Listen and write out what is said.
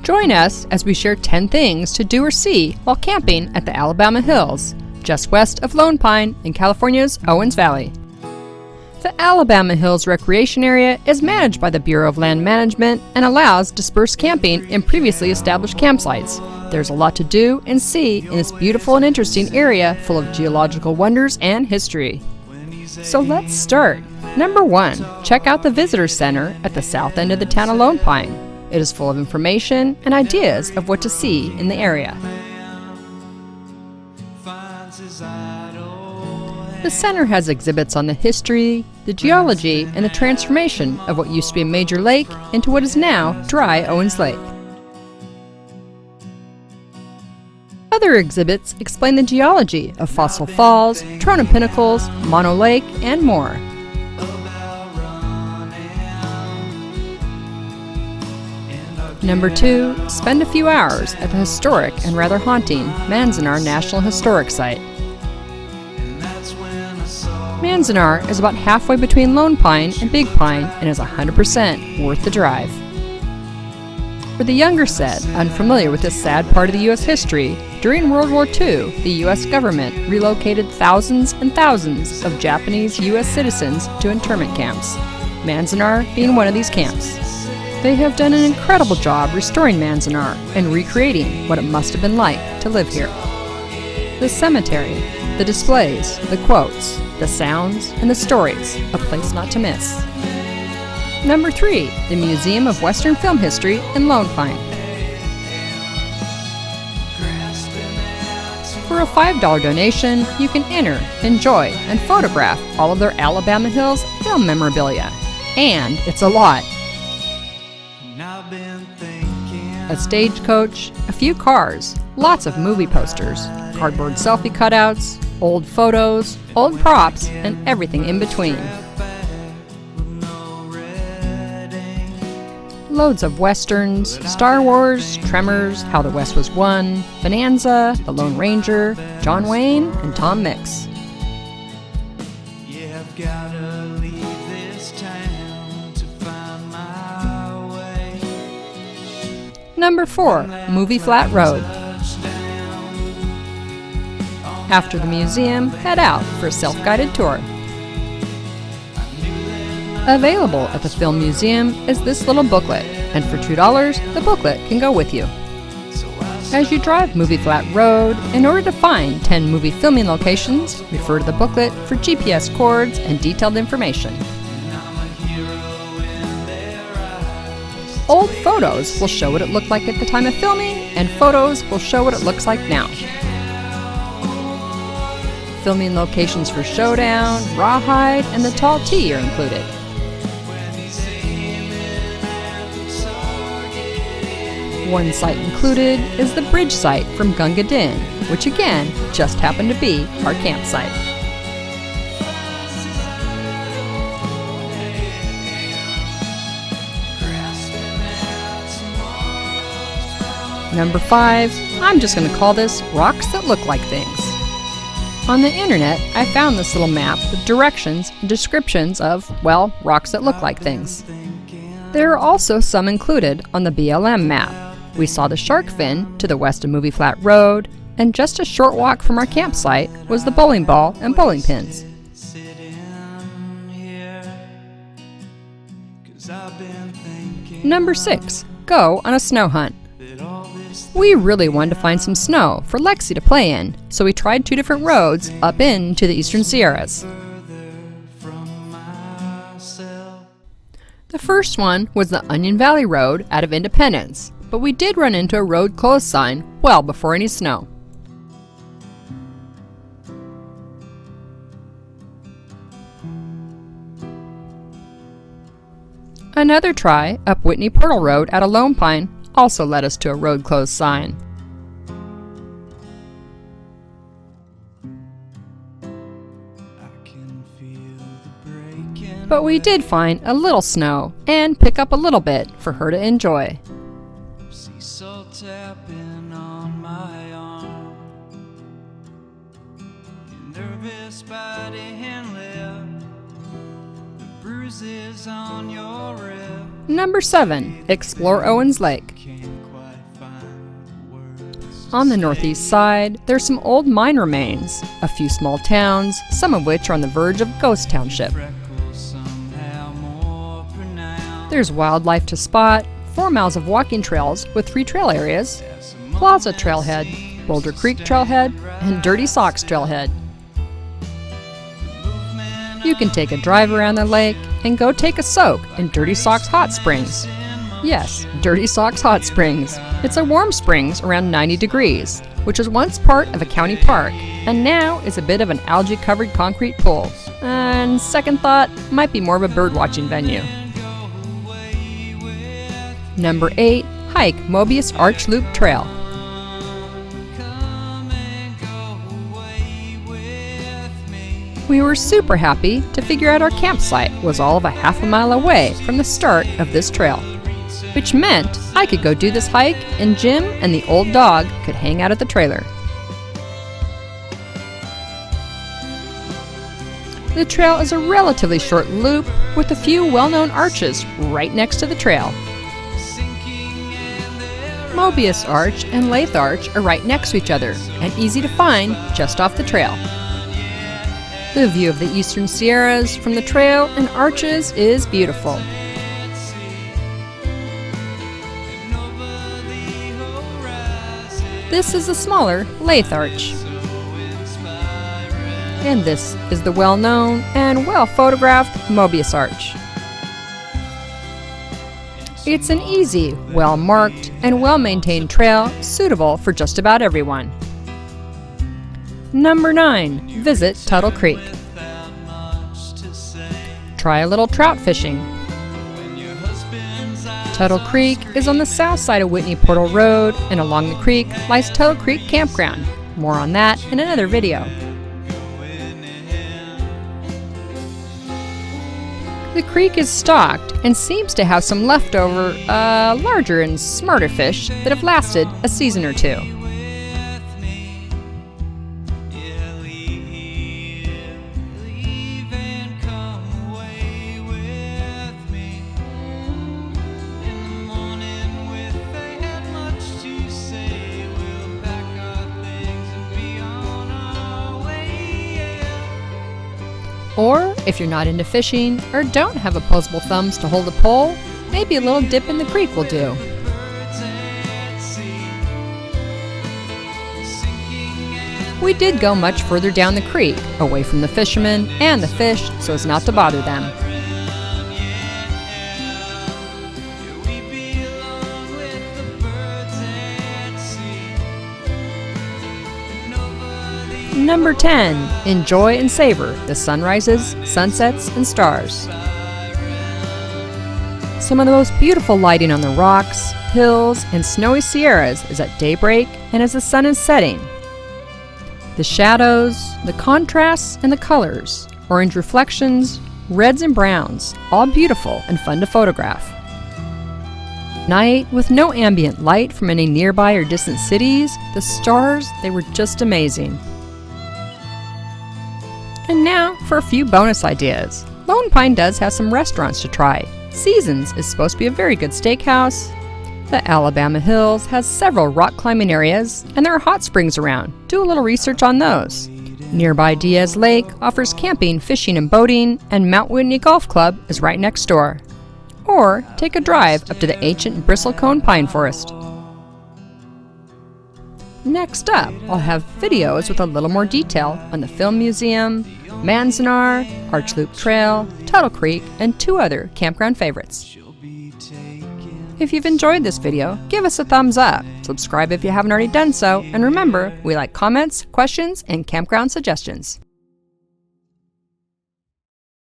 Join us as we share 10 things to do or see while camping at the Alabama Hills, just west of Lone Pine in California's Owens Valley. The Alabama Hills Recreation Area is managed by the Bureau of Land Management and allows dispersed camping in previously established campsites. There's a lot to do and see in this beautiful and interesting area full of geological wonders and history. So let's start. Number 1, check out the Visitor Center at the south end of the town of Lone Pine. It is full of information and ideas of what to see in the area. The center has exhibits on the history, the geology, and the transformation of what used to be a major lake into what is now dry Owens Lake. Other exhibits explain the geology of Fossil Falls, Trona Pinnacles, Mono Lake, and more. Number 2, spend a few hours at the historic and rather haunting Manzanar National Historic Site. Manzanar is about halfway between Lone Pine and Big Pine and is 100% worth the drive. For the younger set, unfamiliar with this sad part of the U.S. history, during World War II, the U.S. government relocated thousands and thousands of Japanese U.S. citizens to internment camps, Manzanar being one of these camps. They have done an incredible job restoring Manzanar and recreating what it must have been like to live here. The cemetery, the displays, the quotes, the sounds, and the stories, a place not to miss. Number 3, the Museum of Western Film History in Lone Pine. For a $5 donation, you can enter, enjoy, and photograph all of their Alabama Hills film memorabilia. And it's a lot. A stagecoach, a few cars, lots of movie posters, cardboard selfie cutouts, old photos, old props, and everything in between. Loads of westerns, Star Wars, Tremors, How the West Was Won, Bonanza, The Lone Ranger, John Wayne, and Tom Mix. Number 4, Movie Flat Road. After the museum, head out for a self-guided tour. Available at the Film Museum is this little booklet, and for $2, the booklet can go with you. As you drive Movie Flat Road, in order to find 10 movie filming locations, refer to the booklet for GPS coords and detailed information. Old photos will show what it looked like at the time of filming, and photos will show what it looks like now. Filming locations for Showdown, Rawhide, and the Tall T are included. One site included is the bridge site from Gunga Din, which again just happened to be our campsite. Number 5, I'm just going to call this Rocks That Look Like Things. On the internet, I found this little map with directions and descriptions of, well, rocks that look like things. There are also some included on the BLM map. We saw the shark fin to the west of Movie Flat Road, and just a short walk from our campsite was the bowling ball and bowling pins. Number 6, go on a snow hunt. We really wanted to find some snow for Lexi to play in, so we tried 2 different roads up into the Eastern Sierras. The first one was the Onion Valley Road out of Independence, but we did run into a road closed sign well before any snow. Another try up Whitney Pearl Road out of Lone Pine also led us to a road closed sign. But we did find a little snow and pick up a little bit for her to enjoy. Number 7, explore Owens Lake. On the northeast side, there's some old mine remains, a few small towns, some of which are on the verge of Ghost Township. There's wildlife to spot, 4 miles of walking trails with 3 trail areas, Plaza Trailhead, Boulder Creek Trailhead, and Dirty Socks Trailhead. You can take a drive around the lake and go take a soak in Dirty Socks Hot Springs. Yes, Dirty Socks Hot Springs. It's a warm springs around 90 degrees, which was once part of a county park, and now is a bit of an algae-covered concrete pool. And second thought, might be more of a bird-watching venue. Number 8, hike Mobius Arch Loop Trail. We were super happy to figure out our campsite was all of a half a mile away from the start of this trail, which meant I could go do this hike and Jim and the old dog could hang out at the trailer. The trail is a relatively short loop with a few well-known arches right next to the trail. Mobius Arch and Lathe Arch are right next to each other and easy to find just off the trail. The view of the eastern Sierras from the trail and arches is beautiful. This is a smaller Lathe Arch. And this is the well-known and well-photographed Mobius Arch. It's an easy, well-marked, and well-maintained trail suitable for just about everyone. Number 9. Visit Tuttle Creek. Try a little trout fishing. Tuttle Creek is on the south side of Whitney Portal Road, and along the creek lies Tuttle Creek Campground. More on that in another video. The creek is stocked and seems to have some leftover, larger and smarter fish that have lasted a season or two. Or, if you're not into fishing or don't have opposable thumbs to hold a pole, maybe a little dip in the creek will do. We did go much further down the creek, away from the fishermen and the fish, so as not to bother them. Number 10. Enjoy and savor the sunrises, sunsets, and stars. Some of the most beautiful lighting on the rocks, hills, and snowy Sierras is at daybreak and as the sun is setting. The shadows, the contrasts, and the colors, orange reflections, reds and browns, all beautiful and fun to photograph. Night, with no ambient light from any nearby or distant cities, the stars, they were just amazing. And now for a few bonus ideas. Lone Pine does have some restaurants to try. Seasons is supposed to be a very good steakhouse. The Alabama Hills has several rock climbing areas, and there are hot springs around. Do a little research on those. Nearby Diaz Lake offers camping, fishing, and boating, and Mount Whitney Golf Club is right next door. Or take a drive up to the ancient bristlecone pine forest. Next up, I'll have videos with a little more detail on the Film Museum, Manzanar, Arch Loop Trail, Tuttle Creek, and 2 other campground favorites. If you've enjoyed this video, give us a thumbs up, subscribe if you haven't already done so, and remember, we like comments, questions, and campground suggestions.